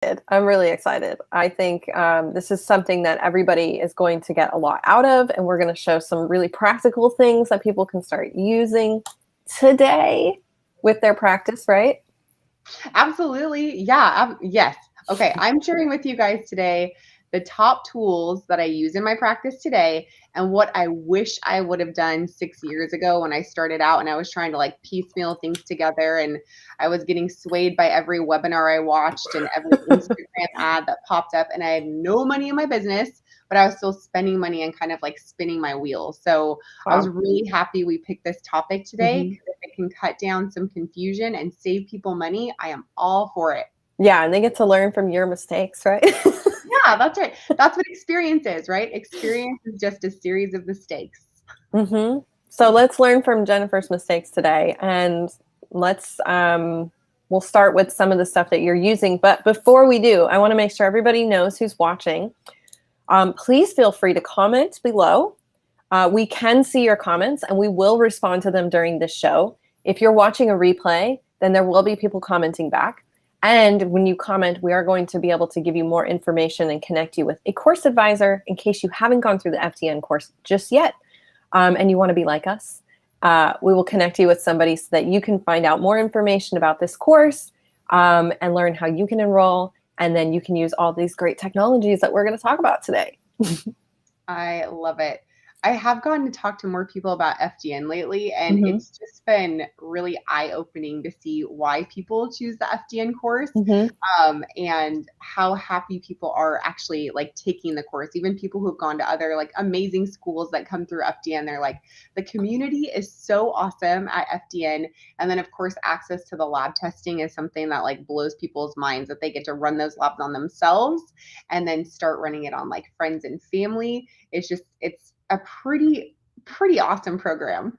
I'm really excited. I think this is something that everybody is going to get a lot out of, and we're going to show some really practical things that people can start using today with their practice, right? Absolutely. Yeah. Yes. Okay. I'm sharing with you guys today the top tools that I use in my practice today and what I wish I would have done 6 years ago when I started out and I was trying to like piecemeal things together, and I was getting swayed by every webinar I watched and every Instagram ad that popped up, and I had no money in my business, but I was still spending money and kind of like spinning my wheels. So I was Wow. really happy we picked this topic today, Mhm. because if it can cut down some confusion and save people money, I am all for it. Yeah, and they get to learn from your mistakes, right? Yeah, that's right. That's what experience is, right? Experience is just a series of mistakes. Mm-hmm. So let's learn from Jennifer's mistakes today, and let's we'll start with some of the stuff that you're using. But before we do, I want to make sure everybody knows who's watching. Please feel free to comment below. We can see your comments, and we will respond to them during this show. If you're watching a replay, then there will be people commenting back. And when you comment, we are going to be able to give you more information and connect you with a course advisor in case you haven't gone through the FDN course just yet, and you want to be like us. We will connect you with somebody so that you can find out more information about this course and learn how you can enroll. And then you can use all these great technologies that we're going to talk about today. I love it. I have gotten to talk to more people about FDN lately, and Mm-hmm. it's just been really eye-opening to see why people choose the FDN course, Mm-hmm. and how happy people are actually like taking the course. Even people who've gone to other like amazing schools that come through FDN, they're like, the community is so awesome at FDN. And then of course, access to the lab testing is something that like blows people's minds, that they get to run those labs on themselves and then start running it on like friends and family. It's a pretty awesome program.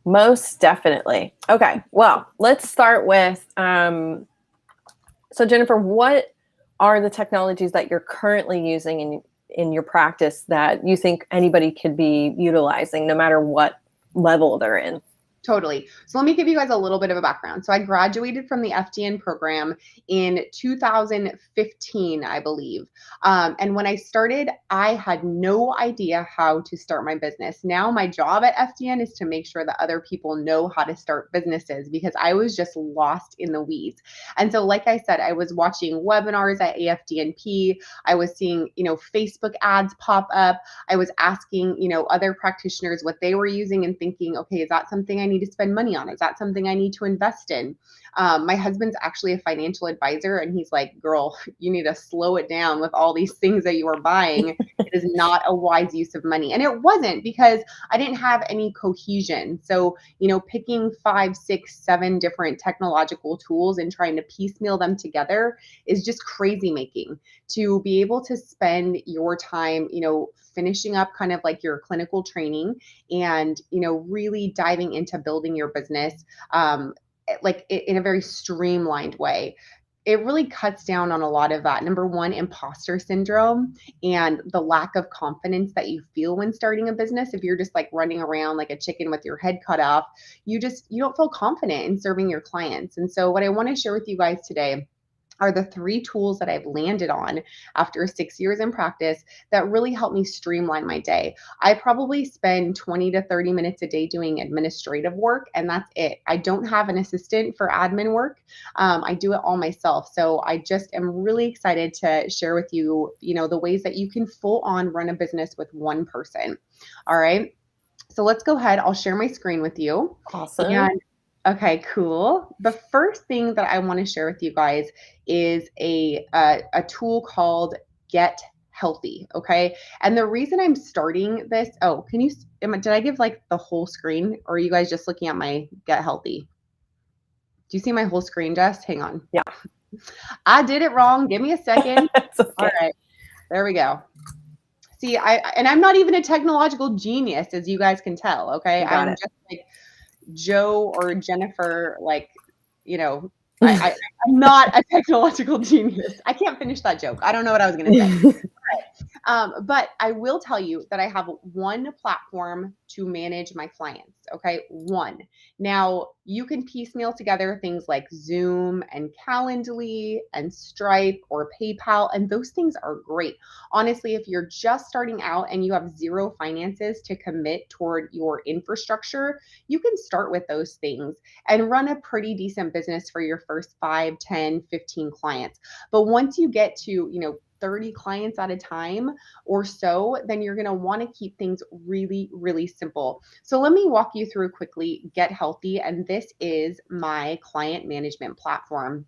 Most definitely. Okay, well, let's start with, so Jennifer, what are the technologies that you're currently using in your practice that you think anybody could be utilizing no matter what level they're in? Totally. So let me give you guys a little bit of a background. So I graduated from the FDN program in 2015, I believe. And when I started, I had no idea how to start my business. Now my job at FDN is to make sure that other people know how to start businesses, because I was just lost in the weeds. And so, like I said, I was watching webinars at AFDNP. I was seeing, Facebook ads pop up. I was asking, other practitioners what they were using and thinking, okay, is that something I need to spend money on? Is that something I need to invest in? My husband's actually a financial advisor, and he's like, girl, you need to slow it down with all these things that you are buying. It is not a wise use of money. And it wasn't, because I didn't have any cohesion. So, picking 5, 6, 7 different technological tools and trying to piecemeal them together is just crazy making. To be able to spend your time, finishing up kind of like your clinical training and, really diving into building your business, like in a very streamlined way. It really cuts down on a lot of that. Number one, imposter syndrome and the lack of confidence that you feel when starting a business. If you're just like running around like a chicken with your head cut off, you don't feel confident in serving your clients. And so what I want to share with you guys today are the 3 tools that I've landed on after 6 years in practice that really help me streamline my day. I probably spend 20 to 30 minutes a day doing administrative work, and that's it. I don't have an assistant for admin work. I do it all myself. So I just am really excited to share with you, the ways that you can full on run a business with one person. All right. So let's go ahead. I'll share my screen with you. Awesome. And okay, cool. The first thing that I want to share with you guys is a tool called Get Healthy. Okay, and the reason I'm starting this, did I give like the whole screen, or are you guys just looking at my Get Healthy? Do you see my whole screen, Jess? Hang on. Yeah. I did it wrong. Give me a second. It's okay. All right, there we go. See, I'm not even a technological genius, as you guys can tell. Okay, I'm just like Joe or Jennifer, like, I'm not a technological genius. I can't finish that joke. I don't know what I was going to say. But I will tell you that I have one platform to manage my clients. Okay, one. Now you can piecemeal together things like Zoom and Calendly and Stripe or PayPal, and those things are great. Honestly, if you're just starting out and you have zero finances to commit toward your infrastructure, you can start with those things and run a pretty decent business for your first 5, 10, 15 clients. But once you get to, 30 clients at a time or so, then you're going to want to keep things really, really simple. So let me walk you through quickly Get Healthy. And this is my client management platform.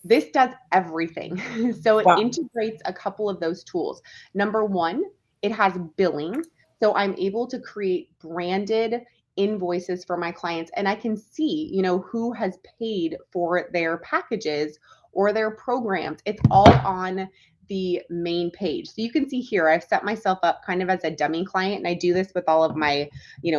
This does everything. So it Wow. integrates a couple of those tools. Number one, it has billing. So I'm able to create branded invoices for my clients, and I can see, who has paid for their packages or their programs. It's all on the main page. So you can see here, I've set myself up kind of as a dummy client, and I do this with all of my,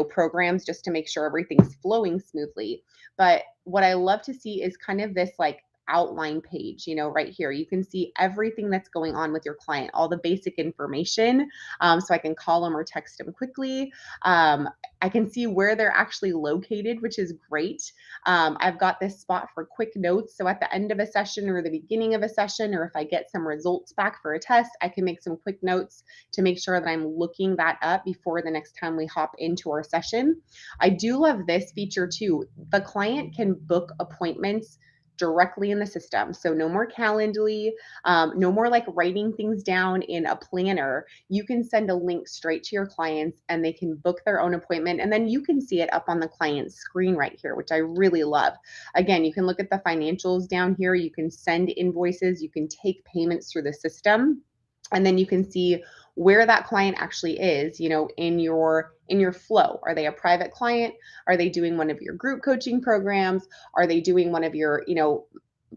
programs just to make sure everything's flowing smoothly. But what I love to see is kind of this like outline page, right here. You can see everything that's going on with your client, all the basic information. So I can call them or text them quickly. I can see where they're actually located, which is great. I've got this spot for quick notes. So at the end of a session or the beginning of a session, or if I get some results back for a test, I can make some quick notes to make sure that I'm looking that up before the next time we hop into our session. I do love this feature too. The client can book appointments directly in the system. So no more Calendly, no more like writing things down in a planner. You can send a link straight to your clients and they can book their own appointment. And then you can see it up on the client's screen right here, which I really love. Again, you can look at the financials down here. You can send invoices. You can take payments through the system. And then you can see where that client actually is, in your flow. Are they a private client? Are they doing one of your group coaching programs? Are they doing one of your,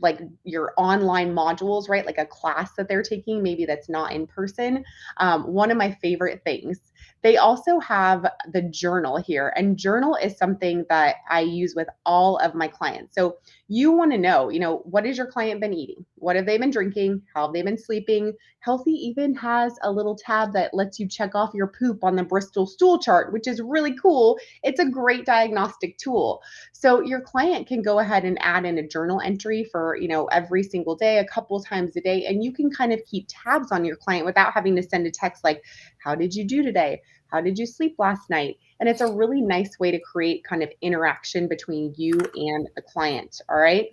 like your online modules, right? Like a class that they're taking, maybe that's not in person. One of my favorite things. They also have the journal here, and journal is something that I use with all of my clients. So you want to know, what has your client been eating? What have they been drinking? How have they been sleeping? Healthy even has a little tab that lets you check off your poop on the Bristol stool chart, which is really cool. It's a great diagnostic tool. So your client can go ahead and add in a journal entry for, every single day, a couple times a day, and you can kind of keep tabs on your client without having to send a text like, how did you do today? How did you sleep last night? And it's a really nice way to create kind of interaction between you and the client. All right.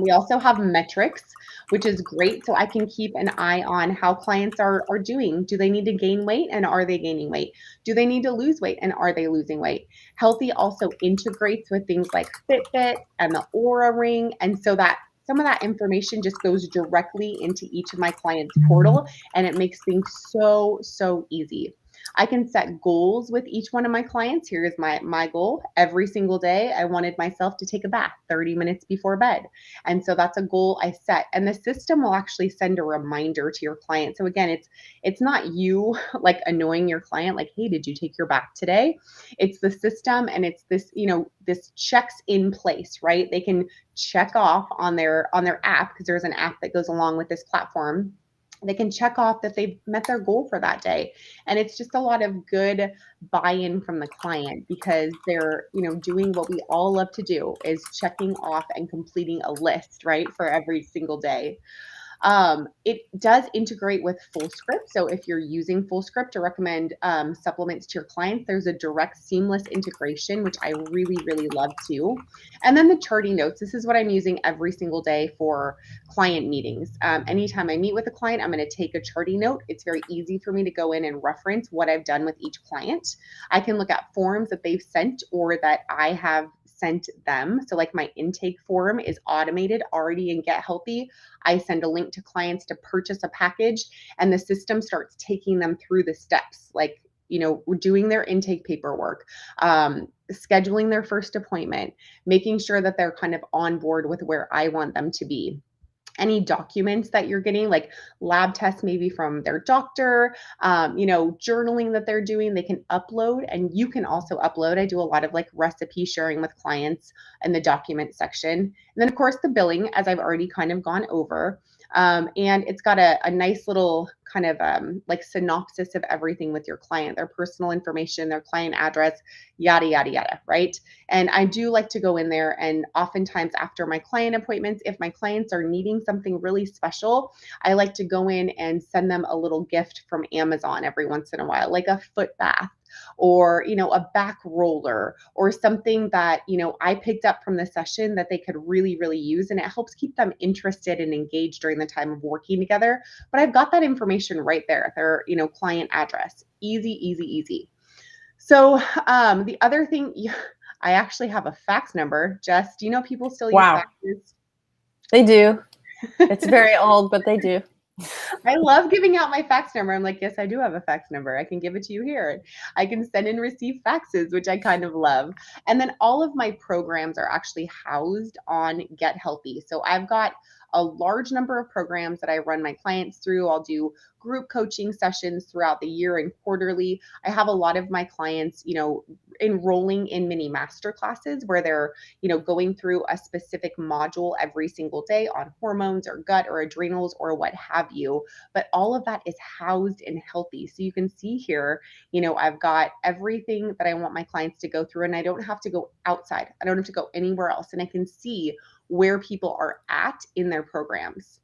We also have metrics, which is great. So I can keep an eye on how clients are doing. Do they need to gain weight and are they gaining weight? Do they need to lose weight and are they losing weight? Healthy also integrates with things like Fitbit and the Aura Ring. And so that some of that information just goes directly into each of my clients' portal, and it makes things so, so easy. I can set goals with each one of my clients. Here is my goal. Every single day, I wanted myself to take a bath 30 minutes before bed. And so that's a goal I set. And the system will actually send a reminder to your client. So again, it's not you like annoying your client, like, hey, did you take your bath today? It's the system, and it's this, this checks in place, right? They can check off on their app, because there's an app that goes along with this platform. They can check off that they've met their goal for that day. And it's just a lot of good buy-in from the client, because they're, doing what we all love to do, is checking off and completing a list, right, for every single day. It does integrate with FullScript. So if you're using FullScript to recommend supplements to your clients, there's a direct seamless integration, which I really, really love too. And then the charting notes. This is what I'm using every single day for client meetings. Anytime I meet with a client, I'm going to take a charting note. It's very easy for me to go in and reference what I've done with each client. I can look at forms that they've sent or that I have sent them. So like my intake form is automated already in Get Healthy. I send a link to clients to purchase a package, and the system starts taking them through the steps, like, doing their intake paperwork, scheduling their first appointment, making sure that they're kind of on board with where I want them to be. Any documents that you're getting, like lab tests maybe from their doctor, journaling that they're doing, they can upload, and you can also upload. I do a lot of like recipe sharing with clients in the document section. And then of course the billing, as I've already kind of gone over. And it's got a nice little kind of like synopsis of everything with your client, their personal information, their client address, yada, yada, yada, right? And I do like to go in there, and oftentimes after my client appointments, if my clients are needing something really special, I like to go in and send them a little gift from Amazon every once in a while, like a foot bath or, a back roller or something that, I picked up from the session that they could really, really use. And it helps keep them interested and engaged during the time of working together. But I've got that information right there, their, client address. Easy, easy, easy. So the other thing, I actually have a fax number. Jess, do you know people still use Wow. faxes? They do. It's very old, but they do. I love giving out my fax number. I'm like, yes, I do have a fax number. I can give it to you here. I can send and receive faxes, which I kind of love. And then all of my programs are actually housed on Get Healthy. So I've got a large number of programs that I run my clients through. I'll do group coaching sessions throughout the year and quarterly. I have a lot of my clients, enrolling in mini master classes where they're, going through a specific module every single day on hormones or gut or adrenals or what have you. But all of that is housed in Healthy. So you can see here, I've got everything that I want my clients to go through, and I don't have to go outside. I don't have to go anywhere else. And I can see where people are at in their programs.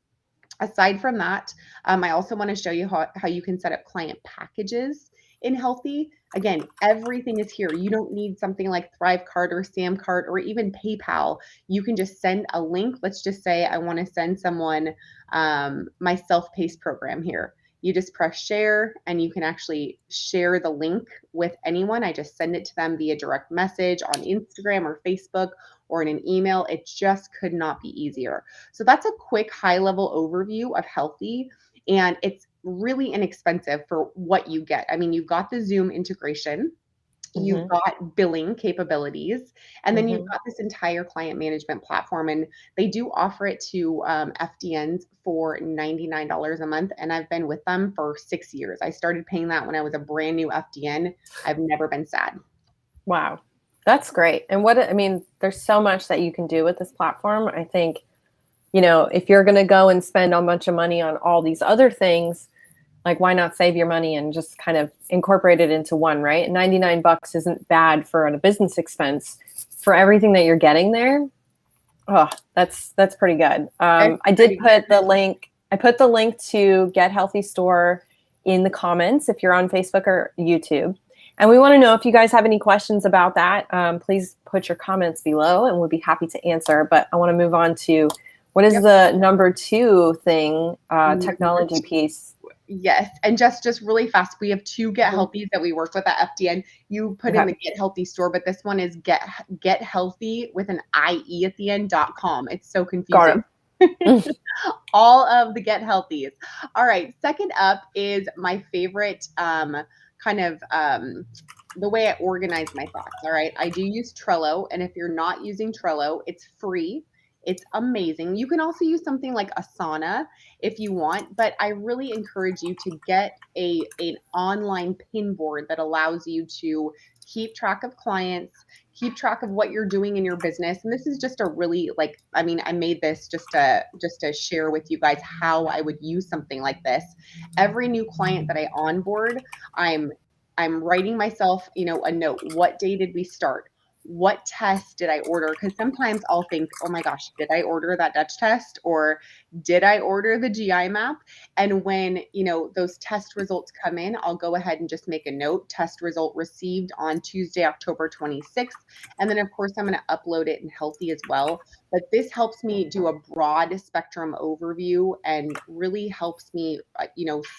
Aside from that, I also want to show you how you can set up client packages in Healthy. Again, everything is here. You don't need something like ThriveCart or SamCart or even PayPal. You can just send a link. Let's just say I want to send someone my self-paced program here. You just press share and you can actually share the link with anyone. I just send it to them via direct message on Instagram or Facebook or in an email. It just could not be easier. So that's a quick high-level overview of Healthy, and it's really inexpensive for what you get. I mean, you've got the Zoom integration, you've got billing capabilities, and then you've got this entire client management platform. And they do offer it to FDNs for $99 a month. And I've been with them for 6 years. I started paying that when I was a brand new FDN. I've never been sad. Wow. That's great. And there's so much that you can do with this platform. I think, if you're going to go and spend a bunch of money on all these other things, like why not save your money and just kind of incorporate it into one, right? $99 isn't bad for a business expense for everything that you're getting there. Oh, that's pretty good. I put the link to Get Healthy Store in the comments if you're on Facebook or YouTube. And we want to know if you guys have any questions about that. Please put your comments below and we'll be happy to answer. But I want to move on to what is the number 2 thing, technology piece. Yes. And just really fast, we have 2 Get Healthies that we work with at FDN. You put in the Get Healthy store, but this one is Get Healthy with an IE at the end.com. It's so confusing. All of the Get Healthies. All right. Second up is my favorite the way I organize my thoughts. All right. I do use Trello. And if you're not using Trello, it's free. It's amazing. You can also use something like Asana if you want, but I really encourage you to get an online pin board that allows you to keep track of clients, keep track of what you're doing in your business. And this is just a really I made this just to share with you guys how I would use something like this. Every new client that I onboard, I'm writing myself, a note. What day did we start? What test did I order? Because sometimes I'll think, oh my gosh, did I order that Dutch test? Or did I order the GI map? And when, those test results come in, I'll go ahead and just make a note, test result received on Tuesday, October 26th. And then of course, I'm going to upload it in Healthy as well. But this helps me do a broad spectrum overview and really helps me,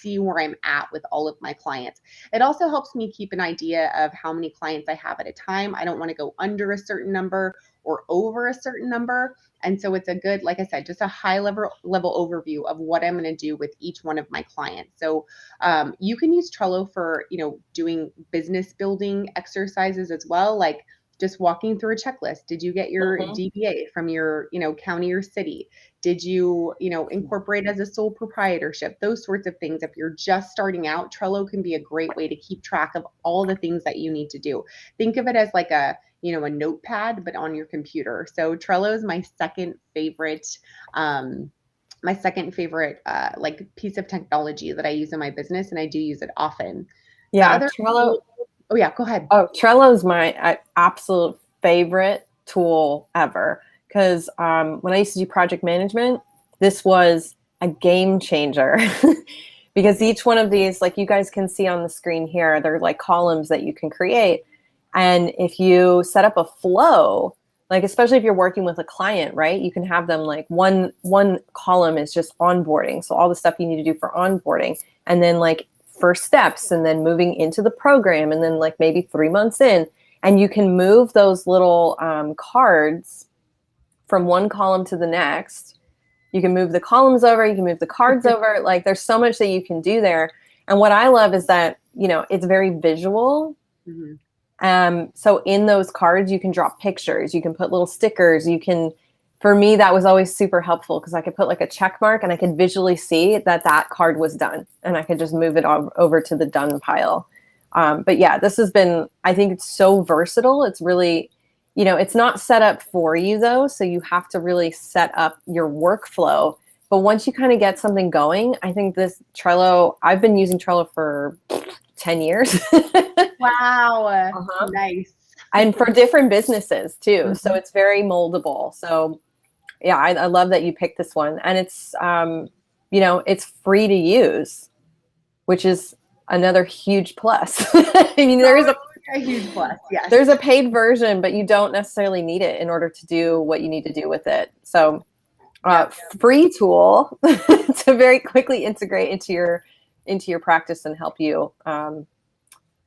see where I'm at with all of my clients. It also helps me keep an idea of how many clients I have at a time. I don't want to go under a certain number or over a certain number. And so it's a good, like I said, just a high level overview of what I'm going to do with each one of my clients. So you can use Trello for, doing business building exercises as well, like just walking through a checklist. Did you get your DBA from your, county or city? Did you, incorporate as a sole proprietorship? Those sorts of things. If you're just starting out, Trello can be a great way to keep track of all the things that you need to do. Think of it as like a notepad, but on your computer. So Trello is my second favorite my second favorite like piece of technology that I use in my business, and I do use it often. The Yeah, other Trello. tool, oh yeah, go ahead. Oh, Trello's my absolute favorite tool ever. Because when I used to do project management, this was a game changer. Because each one of these, like you guys can see on the screen here, they're like columns that you can create. And if you set up a flow, like especially if you're working with a client, right? You can have them like one column is just onboarding. So all the stuff you need to do for onboarding. And then like first steps, and then moving into the program, and then like maybe 3 months in. And you can move those little cards from one column to the next. You can move the columns over, you can move the cards over. Like there's so much that you can do there. And what I love is that, it's very visual. So in those cards, you can drop pictures, you can put little stickers, for me, that was always super helpful because I could put like a check mark and I could visually see that card was done, and I could just move it over to the done pile. But yeah, this has been, I think it's so versatile. It's really, it's not set up for you though. So you have to really set up your workflow. But once you kind of get something going, I think this Trello, I've been using Trello for 10 years. Wow. Uh-huh. Nice. And for different businesses too. So it's very moldable. So yeah, I love that you picked this one. And it's, it's free to use, which is another huge plus. I mean, there is a huge plus. Yes. There's a paid version, but you don't necessarily need it in order to do what you need to do with it. So free tool to very quickly integrate into your practice and help you.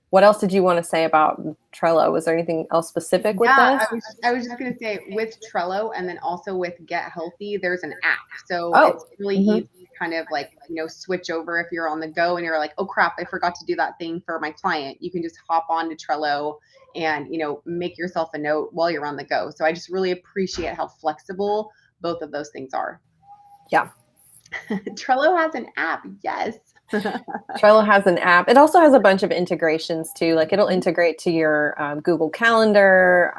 What else did you want to say about Trello? Was there anything else specific with this? I was just going to say with Trello, and then also with Get Healthy, there's an app. So it's really easy to kind of like, switch over if you're on the go and you're like, oh crap, I forgot to do that thing for my client. You can just hop on to Trello and, make yourself a note while you're on the go. So I just really appreciate how flexible both of those things are. Yeah. Trello has an app. Yes. Trello has an app. It also has a bunch of integrations too. Like it'll integrate to your Google Calendar.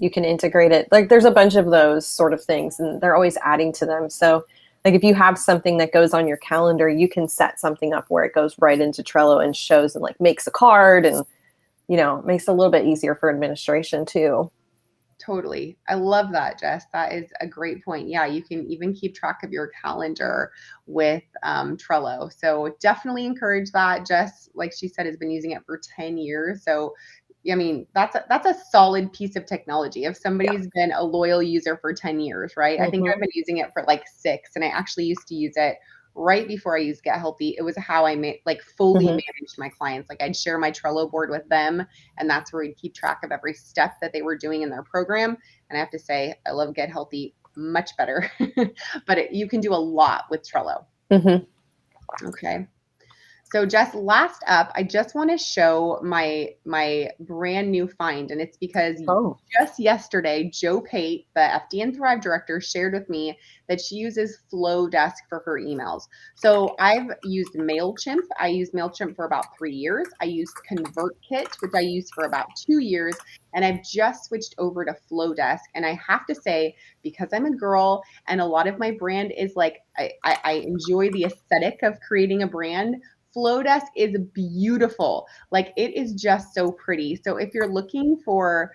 You can integrate it. Like there's a bunch of those sort of things, and they're always adding to them. So like if you have something that goes on your calendar, you can set something up where it goes right into Trello and shows and like makes a card, and makes it a little bit easier for administration too. Totally. I love that, Jess. That is a great point. Yeah, you can even keep track of your calendar with Trello. So definitely encourage that. Jess, like she said, has been using it for 10 years. So, I mean, that's a solid piece of technology. If somebody's been a loyal user for 10 years, right? I think I've been using it for like 6, and I actually used to use it right before I used Get Healthy. It was how I fully managed my clients. Like I'd share my Trello board with them, and that's where we'd keep track of every step that they were doing in their program. And I have to say, I love Get Healthy much better, but you can do a lot with Trello. Okay. So Jess, last up, I just want to show my brand new find, and it's because just yesterday, Jo Pate, the FDN Thrive director, shared with me that she uses Flowdesk for her emails. So I've used MailChimp. I used MailChimp for about 3 years. I used ConvertKit, which I used for about 2 years, and I've just switched over to Flowdesk. And I have to say, because I'm a girl and a lot of my brand is like, I enjoy the aesthetic of creating a brand, Flowdesk is beautiful. Like it is just so pretty. So if you're looking for,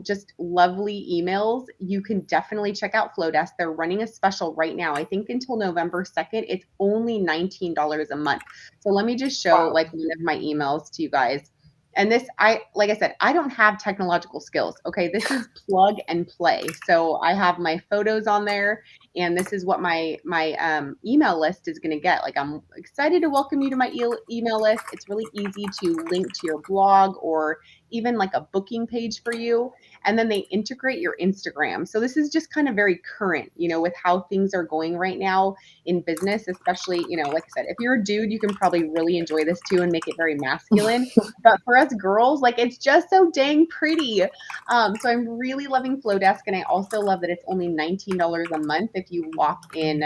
just lovely emails, you can definitely check out Flowdesk. They're running a special right now. I think until November 2nd, it's only $19 a month. So let me just show like one of my emails to you guys. And this, like I said, I don't have technological skills. Okay. This is plug and play. So I have my photos on there, and this is what my email list is going to get. Like, I'm excited to welcome you to my email list. It's really easy to link to your blog or even like a booking page for you. And then they integrate your Instagram. So this is just kind of very current, with how things are going right now in business, especially, like I said, if you're a dude, you can probably really enjoy this too and make it very masculine. But for us girls, like it's just so dang pretty. So I'm really loving Flowdesk. And I also love that it's only $19 a month if you lock in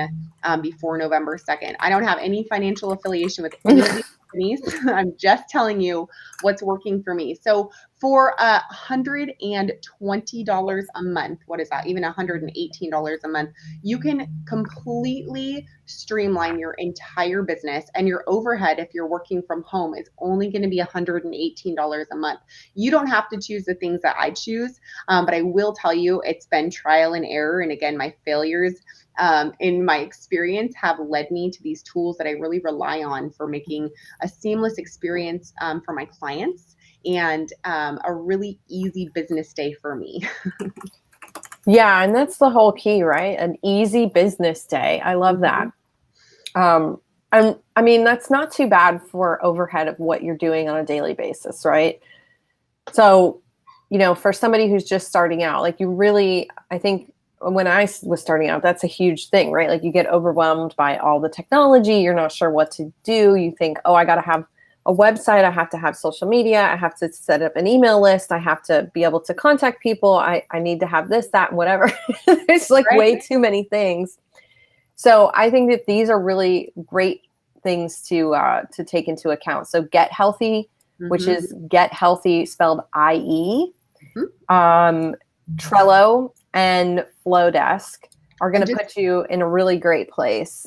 before November 2nd. I don't have any financial affiliation with any of these companies. I'm just telling you what's working for me. So For $120 a month, what is that? Even $118 a month, you can completely streamline your entire business, and your overhead, if you're working from home, is only going to be $118 a month. You don't have to choose the things that I choose, but I will tell you it's been trial and error. And again, my failures in my experience have led me to these tools that I really rely on for making a seamless experience for my clients, and a really easy business day for me. Yeah, and that's the whole key, right? An easy business day. I love that. And I mean, that's not too bad for overhead of what you're doing on a daily basis, right? So, for somebody who's just starting out, like you really, I think when I was starting out, that's a huge thing, right? Like you get overwhelmed by all the technology. You're not sure what to do. You think, oh, I got to have a website. I have to have social media. I have to set up an email list. I have to be able to contact people. I need to have this, that, and whatever. There's like way too many things. So I think that these are really great things to take into account. So Get Healthy, which is Get Healthy spelled IE, Trello and Flowdesk are going to put you in a really great place.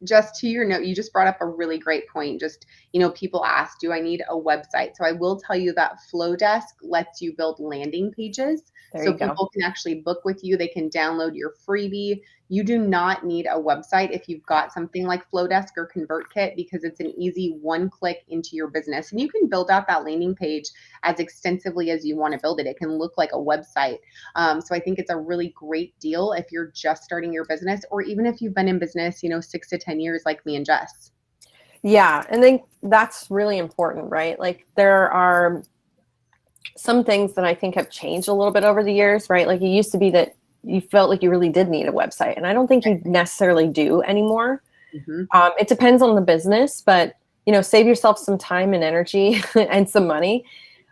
Just to your note, you just brought up a really great point. Just, people ask, do I need a website? So I will tell you that Flowdesk lets you build landing pages. So people can actually book with you. They can download your freebie. You do not need a website if you've got something like Flowdesk or ConvertKit, because it's an easy one click into your business. And you can build out that landing page as extensively as you want to build it. It can look like a website. So I think it's a really great deal if you're just starting your business, or even if you've been in business, 6 to 10 years like me and Jess. Yeah. And then that's really important, right? Like there are some things that I think have changed a little bit over the years, right? Like it used to be that you felt like you really did need a website. And I don't think you necessarily do anymore. It depends on the business, but, save yourself some time and energy and some money.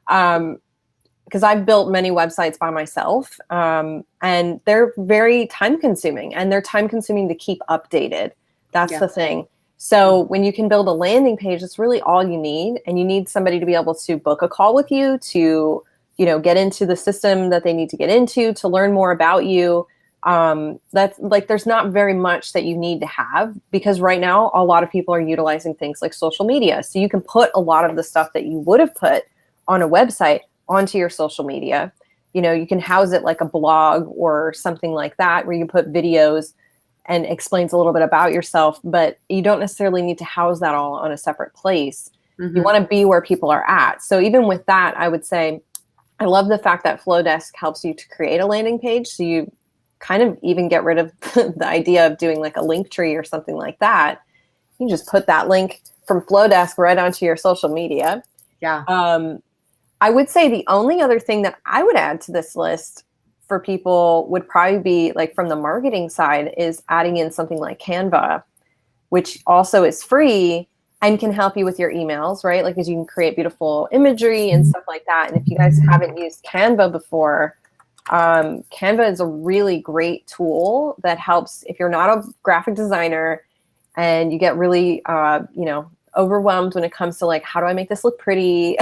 Because I've built many websites by myself, and they're very time consuming, and they're time consuming to keep updated. That's the thing. So when you can build a landing page, that's really all you need. And you need somebody to be able to book a call with you, to, get into the system that they need to get into, to learn more about you. That's like, there's not very much that you need to have, because right now a lot of people are utilizing things like social media. So you can put a lot of the stuff that you would have put on a website onto your social media. You can house it like a blog or something like that, where you put videos and explains a little bit about yourself, but you don't necessarily need to house that all on a separate place. You want to be where people are at. So even with that, I would say, I love the fact that Flowdesk helps you to create a landing page. So you kind of even get rid of the idea of doing like a link tree or something like that. You just put that link from Flowdesk right onto your social media. Yeah. I would say the only other thing that I would add to this list for people would probably be, like, from the marketing side, is adding in something like Canva, which also is free and can help you with your emails, right? Like, as you can create beautiful imagery and stuff like that. And if you guys haven't used Canva before, Canva is a really great tool that helps if you're not a graphic designer and you get really, overwhelmed when it comes to, like, how do I make this look pretty?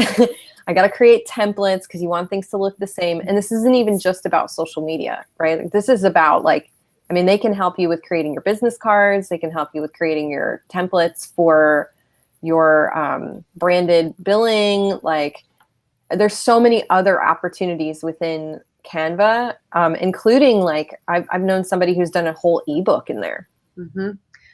I got to create templates because you want things to look the same. And this isn't even just about social media, right? This is about, like, they can help you with creating your business cards. They can help you with creating your templates for your branded billing. Like, there's so many other opportunities within Canva, including, like, I've known somebody who's done a whole ebook in there.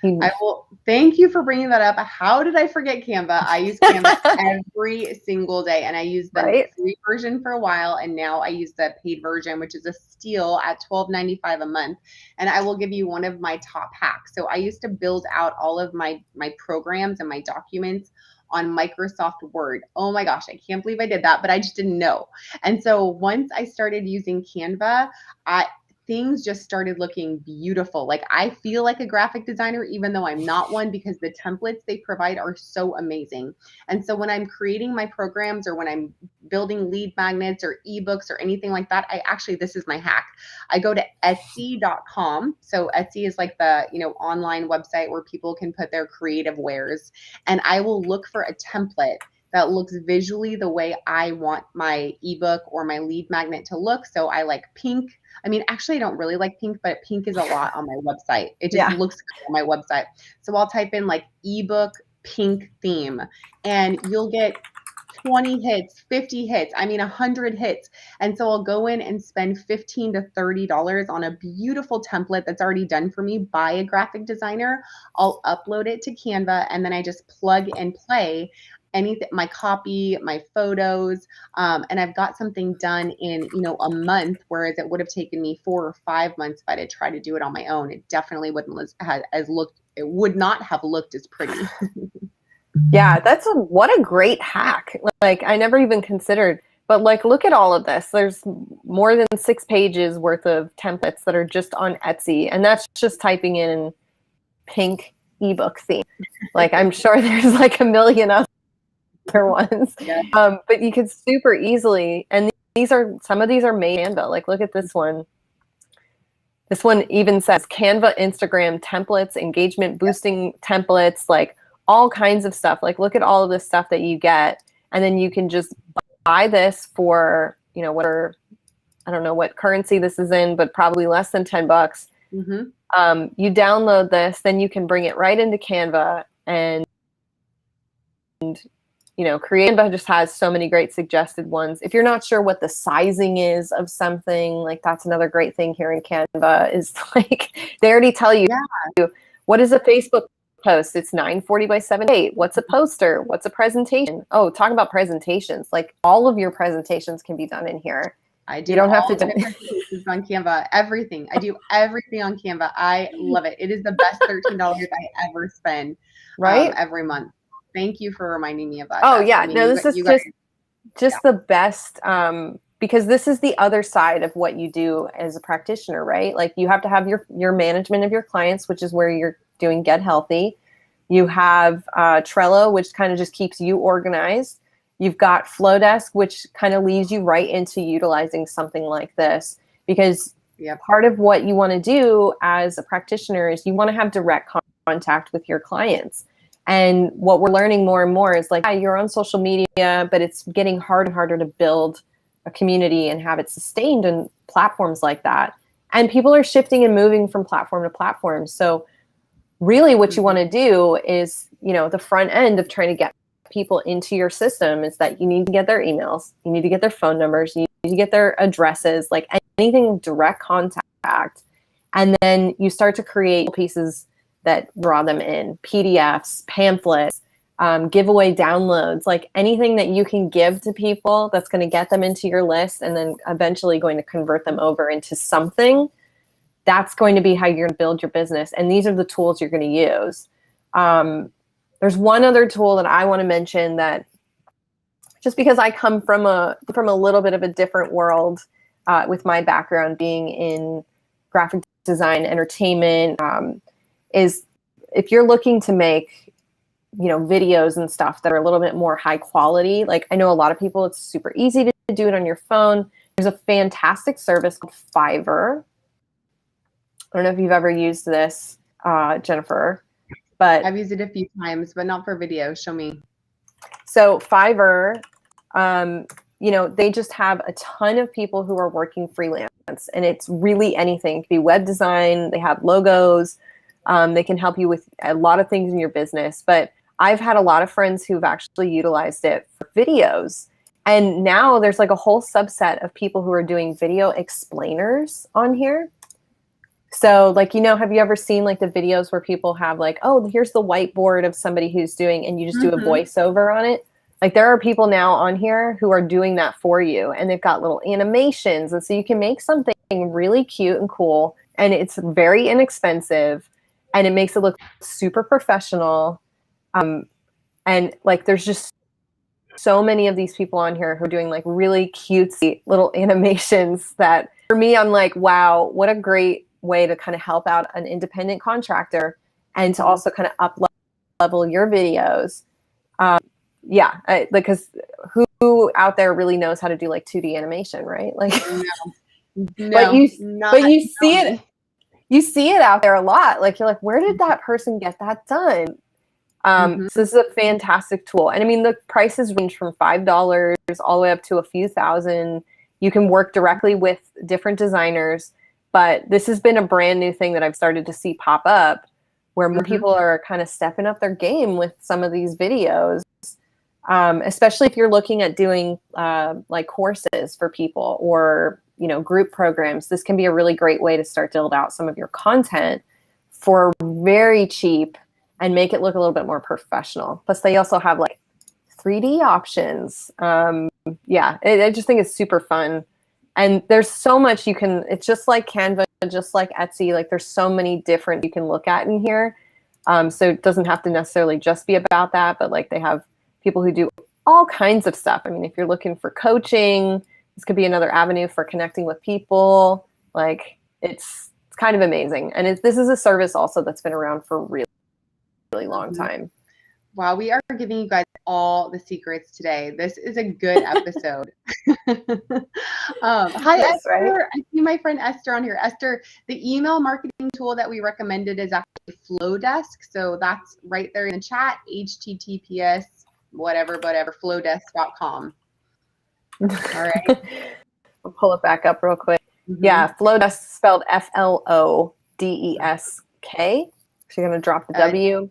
I will thank you for bringing that up. How did I forget Canva? I use Canva every single day, and I used the free version for a while, and now I use the paid version, which is a steal at $12.95 a month. And I will give you one of my top hacks. So I used to build out all of my programs and my documents on Microsoft Word. Oh my gosh, I can't believe I did that, but I just didn't know. And so once I started using Canva, things just started looking beautiful. Like, I feel like a graphic designer, even though I'm not one, because the templates they provide are so amazing. And so when I'm creating my programs, or when I'm building lead magnets or ebooks or anything like that, this is my hack. I go to Etsy.com. So Etsy is like the, online website where people can put their creative wares. And I will look for a template that looks visually the way I want my ebook or my lead magnet to look. So I like pink. I mean, actually, I don't really like pink, but pink is a lot on my website. It just looks good on my website. So I'll type in like ebook pink theme, and you'll get 20 hits, 50 hits, I mean 100 hits. And so I'll go in and spend $15 to $30 on a beautiful template that's already done for me by a graphic designer. I'll upload it to Canva, and then I just plug and play anything, my copy, my photos, and I've got something done in, a month, whereas it would have taken me 4 or 5 months if I had tried to do it on my own. It definitely it would not have looked as pretty. Yeah, what a great hack. Like, I never even considered, but like, look at all of this. There's more than 6 pages worth of templates that are just on Etsy, and that's just typing in pink ebook theme. Like, I'm sure there's like a million other ones. Yeah. But you could super easily, and some of these are made in Canva. Like, look at this one. This one even says Canva Instagram templates, engagement boosting templates, like all kinds of stuff. Like, look at all of this stuff that you get, and then you can just buy this for, whatever, I don't know what currency this is in, but probably less than $10. Mm-hmm. You download this, then you can bring it right into Canva, and Canva just has so many great suggested ones. If you're not sure what the sizing is of something, like, that's another great thing here in Canva, is like, they already tell you, what is a Facebook post? It's 940 by 780. What's a poster? What's a presentation? Oh, talk about presentations. Like, all of your presentations can be done in here. I do. You don't have to do presentations on Canva. Everything. I do everything on Canva. I love it. It is the best $13 I ever spend, right? Every month. Thank you for reminding me of that. Oh, yeah. No, this is just the best, because this is the other side of what you do as a practitioner, right? Like, you have to have your management of your clients, which is where you're doing Get Healthy. You have Trello, which kind of just keeps you organized. You've got Flowdesk, which kind of leads you right into utilizing something like this, because part of what you want to do as a practitioner is you want to have direct contact with your clients. And what we're learning more and more is, like, you're on social media, but it's getting harder and harder to build a community and have it sustained in platforms like that. And people are shifting and moving from platform to platform. So really what you want to do is, the front end of trying to get people into your system is that you need to get their emails, you need to get their phone numbers, you need to get their addresses, like anything direct contact. And then you start to create pieces that draw them in, PDFs, pamphlets, giveaway downloads, like anything that you can give to people that's going to get them into your list and then eventually going to convert them over into something. That's going to be how you're going to build your business. And these are the tools you're going to use. There's one other tool that I want to mention, that just because I come from a little bit of a different world, with my background being in graphic design, entertainment, is if you're looking to make, videos and stuff that are a little bit more high quality, like, I know a lot of people, it's super easy to do it on your phone. There's a fantastic service called Fiverr. I don't know if you've ever used this, Jennifer, but I've used it a few times, but not for video. Show me. So Fiverr, they just have a ton of people who are working freelance, and it's really anything. It could be web design. They have logos. They can help you with a lot of things in your business. But I've had a lot of friends who've actually utilized it for videos. And now there's like a whole subset of people who are doing video explainers on here. So, like, have you ever seen like the videos where people have like, oh, here's the whiteboard of somebody who's doing, and you just do a voiceover on it? Like, there are people now on here who are doing that for you, and they've got little animations. And so you can make something really cute and cool, and it's very inexpensive, and it makes it look super professional. And like, there's just so many of these people on here who are doing like really cutesy little animations that, for me, I'm like, wow, what a great way to kind of help out an independent contractor and to also kind of up level your videos. Because who out there really knows how to do like 2D animation, right? Like, but you see it. You see it out there a lot. Like, you're like, where did that person get that done? So this is a fantastic tool. And I mean, the prices range from $5 all the way up to a few thousand. You can work directly with different designers, but this has been a brand new thing that I've started to see pop up where more people are kind of stepping up their game with some of these videos. Especially if you're looking at doing like courses for people or, you know, group programs. This can be a really great way to start to build out some of your content for very cheap and make it look a little bit more professional. Plus they also have like 3D options. Yeah, I just think it's super fun. And there's so much you can, it's just like Canva, just like Etsy, like there's so many different you can look at in here. So it doesn't have to necessarily just be about that, but like they have people who do all kinds of stuff. I mean, if you're looking for coaching, this could be another avenue for connecting with people. Like it's kind of amazing. And this is a service also that's been around for a really, really long time. Wow, we are giving you guys all the secrets today. This is a good episode. Hi, Yes, Esther. right? I see my friend Esther on here. Esther, the email marketing tool that we recommended is actually Flowdesk. So that's right there in the chat, https, whatever, flowdesk.com. All right. I'll pull it back up real quick. Yeah, Flowdesk spelled Flowdesk. So you're going to drop the W.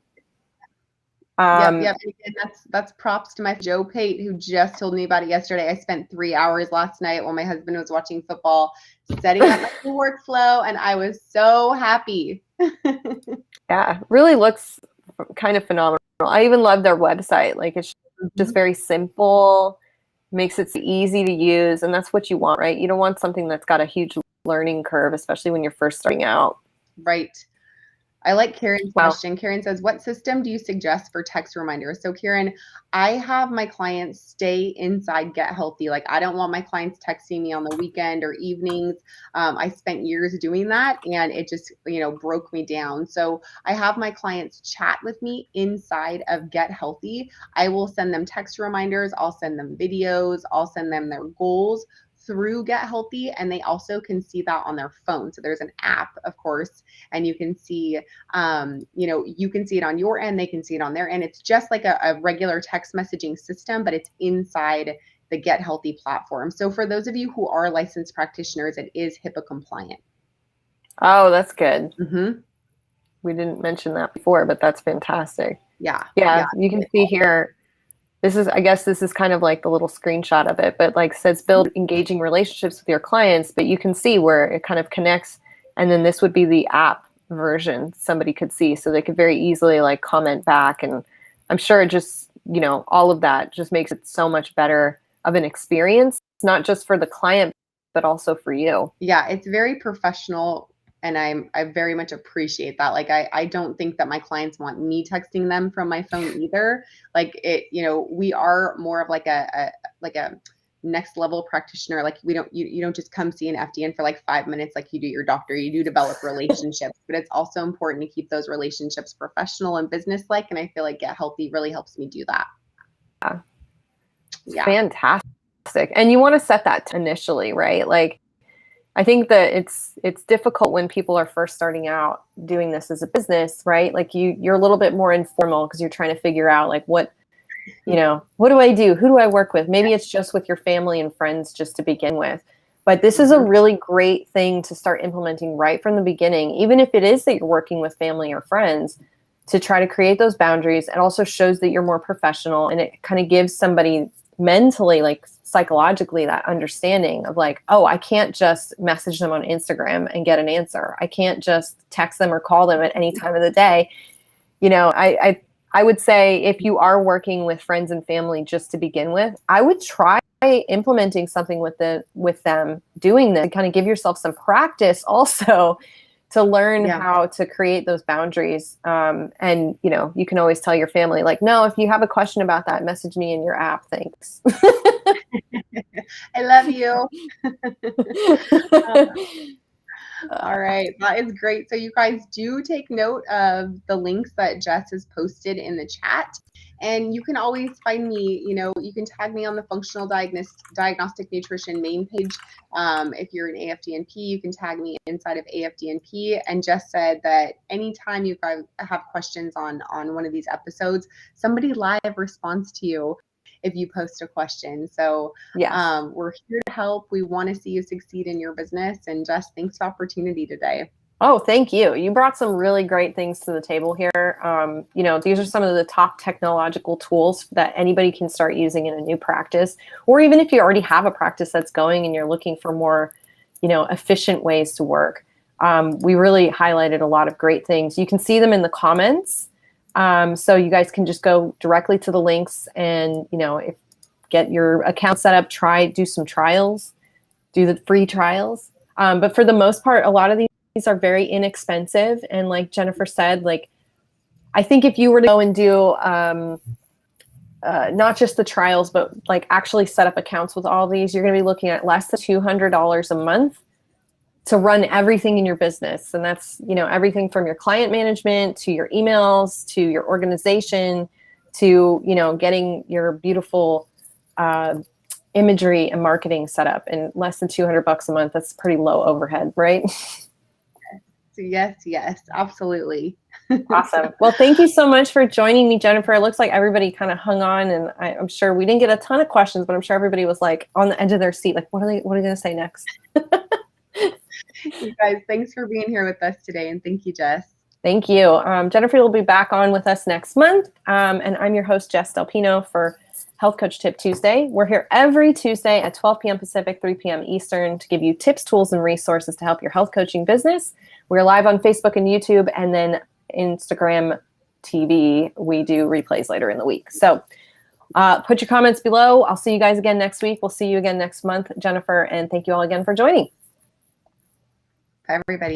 Yep. And that's props to my Joe Pate, who just told me about it yesterday. I spent 3 hours last night while my husband was watching football, setting up my workflow, and I was so happy. Yeah, really looks kind of phenomenal. I even love their website. Like it's just very simple, makes it easy to use, and that's what you want, right? You don't want something that's got a huge learning curve, especially when you're first starting out. Right. I like Karen's question. Karen says, what system do you suggest for text reminders? So Karen, I have my clients stay inside Get Healthy. Like I don't want my clients texting me on the weekend or evenings. I spent years doing that and it just, you know, broke me down. So I have my clients chat with me inside of Get Healthy. I will send them text reminders. I'll send them videos. I'll send them their goals through Get Healthy, and they also can see that on their phone. So there's an app, of course, and you can see, you know, you can see it on your end, they can see it on their end. It's just like a regular text messaging system, but it's inside the Get Healthy platform. So for those of you who are licensed practitioners, it is HIPAA compliant. Oh, that's good. We didn't mention that before, but that's fantastic. Yeah. You can see here. I guess this is kind of like the little screenshot of it, but like says build engaging relationships with your clients, but you can see where it kind of connects. And then this would be the app version somebody could see. So they could very easily like comment back. And I'm sure it just, you know, all of that just makes it so much better of an experience, not just for the client, but also for you. Yeah, it's very professional. And I very much appreciate that. Like, I don't think that my clients want me texting them from my phone either. Like it, you know, we are more of like a next level practitioner. Like you don't just come see an FDN for like 5 minutes like you do your doctor. You do develop relationships, but it's also important to keep those relationships professional and business-like. And I feel like Get Healthy really helps me do that. Yeah. Fantastic. And you want to set that initially, right? Like, I think that it's difficult when people are first starting out doing this as a business, right? Like you're a little bit more informal because you're trying to figure out like what do I do? Who do I work with? Maybe it's just with your family and friends just to begin with. But this is a really great thing to start implementing right from the beginning, even if it is that you're working with family or friends, to try to create those boundaries. It also shows that you're more professional, and it kind of gives somebody mentally, like psychologically, that understanding of like, oh, I can't just message them on Instagram and get an answer. I can't just text them or call them at any time of the day. You know, I would say if you are working with friends and family just to begin with, I would try implementing something with them doing this and kind of give yourself some practice also to learn how to create those boundaries. And, you know, you can always tell your family, like, no, if you have a question about that, message me in your app. Thanks. I love you. All right. That is great. So you guys do take note of the links that Jess has posted in the chat. And you can always find me, you can tag me on the Functional Diagnostic Nutrition main page. If you're an AFDNP, you can tag me inside of AFDNP. And Jess said that anytime you guys have questions on one of these episodes, somebody live responds to you if you post a question. So Yes. we're here to help. We want to see you succeed in your business. And Jess, thanks for the opportunity today. Oh, thank you. You brought some really great things to the table here. These are some of the top technological tools that anybody can start using in a new practice, or even if you already have a practice that's going and you're looking for more, efficient ways to work. We really highlighted a lot of great things. You can see them in the comments. So you guys can just go directly to the links and, get your account set up, do some trials, do the free trials. But for the most part, a lot of these are very inexpensive. And like Jennifer said, I think if you were to go and do not just the trials, but actually set up accounts with all these, you're going to be looking at less than $200 a month to run everything in your business. And that's, everything from your client management to your emails, to your organization, to, getting your beautiful imagery and marketing set up in less than $200 a month. That's pretty low overhead, right? Yes, absolutely. Awesome. Well, thank you so much for joining me, Jennifer. It looks like everybody kind of hung on, and I'm sure we didn't get a ton of questions, but I'm sure everybody was on the edge of their seat. What are they going to say next? You guys, thanks for being here with us today. And thank you, Jess. Thank you. Jennifer will be back on with us next month. And I'm your host, Jess Delpino, for Health Coach Tip Tuesday. We're here every Tuesday at 12 p.m. Pacific, 3 p.m. Eastern to give you tips, tools, and resources to help your health coaching business. We're live on Facebook and YouTube, and then Instagram TV. We do replays later in the week. So put your comments below. I'll see you guys again next week. We'll see you again next month, Jennifer. And thank you all again for joining. Bye, everybody.